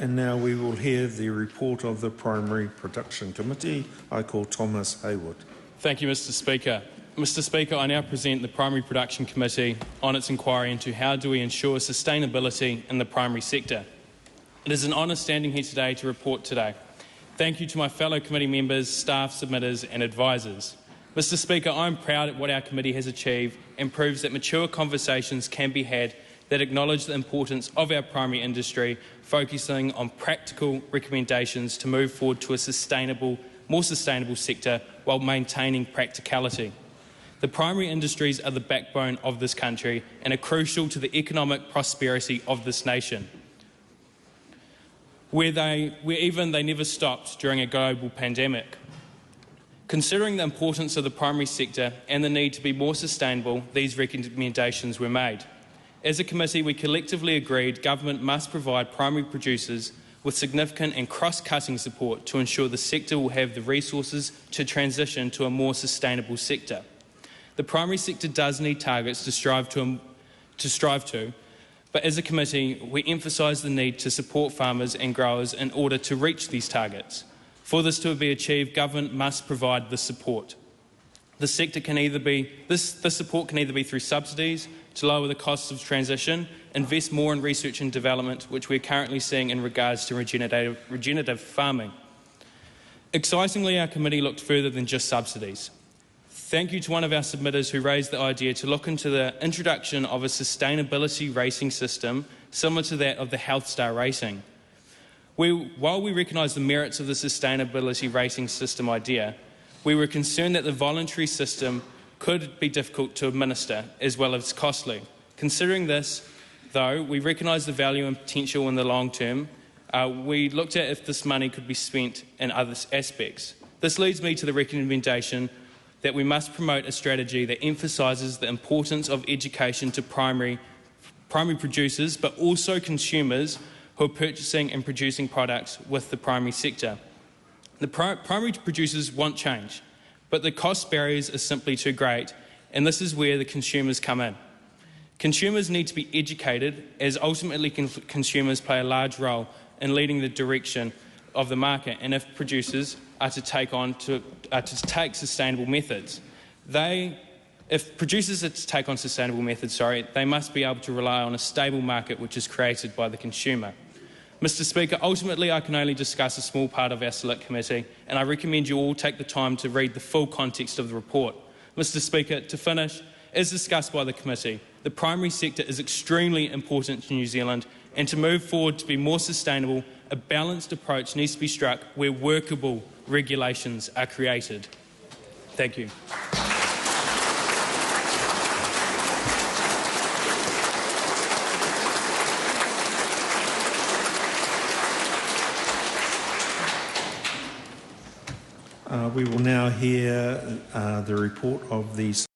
And now we will hear the report of the Primary Production Committee. I call Thomas Hayward. Thank you, Mr Speaker. Mr Speaker, I now present the Primary Production Committee on its inquiry into how do we ensure sustainability in the primary sector. It is an honour standing here today to report today. Thank you to my fellow committee members, staff, submitters and advisers. Mr Speaker, I am proud at what our committee has achieved and proves that mature conversations can be had that acknowledge the importance of our primary industry, focusing on practical recommendations to move forward to a more sustainable sector while maintaining practicality. The primary industries are the backbone of this country and are crucial to the economic prosperity of this nation, where they never stopped during a global pandemic. Considering the importance of the primary sector and the need to be more sustainable, these recommendations were made. As a committee, we collectively agreed government must provide primary producers with significant and cross-cutting support to ensure the sector will have the resources to transition to a more sustainable sector. The primary sector does need targets to strive to, but as a committee, we emphasise the need to support farmers and growers in order to reach these targets. For this to be achieved, government must provide the support. This support can either be through subsidies to lower the costs of transition, invest more in research and development, which we're currently seeing in regards to regenerative farming. Excitingly, our committee looked further than just subsidies. Thank you to one of our submitters who raised the idea to look into the introduction of a sustainability racing system similar to that of the Health Star rating. While we recognise the merits of the sustainability rating system idea, we were concerned that the voluntary system could be difficult to administer as well as costly. Considering this, though, we recognise the value and potential in the long term. We looked at if this money could be spent in other aspects. This leads me to the recommendation that we must promote a strategy that emphasises the importance of education to primary producers, but also consumers who are purchasing and producing products with the primary sector. The primary producers want change, but the cost barriers are simply too great, and this is where the consumers come in. Consumers need to be educated, as ultimately consumers play a large role in leading the direction of the market, and if producers are to take sustainable methods. If producers are to take on sustainable methods, they must be able to rely on a stable market which is created by the consumer. Mr Speaker, ultimately I can only discuss a small part of our select committee, and I recommend you all take the time to read the full context of the report. Mr Speaker, to finish, as discussed by the committee, the primary sector is extremely important to New Zealand, and to move forward to be more sustainable, a balanced approach needs to be struck where workable regulations are created. Thank you. We will now hear the report of the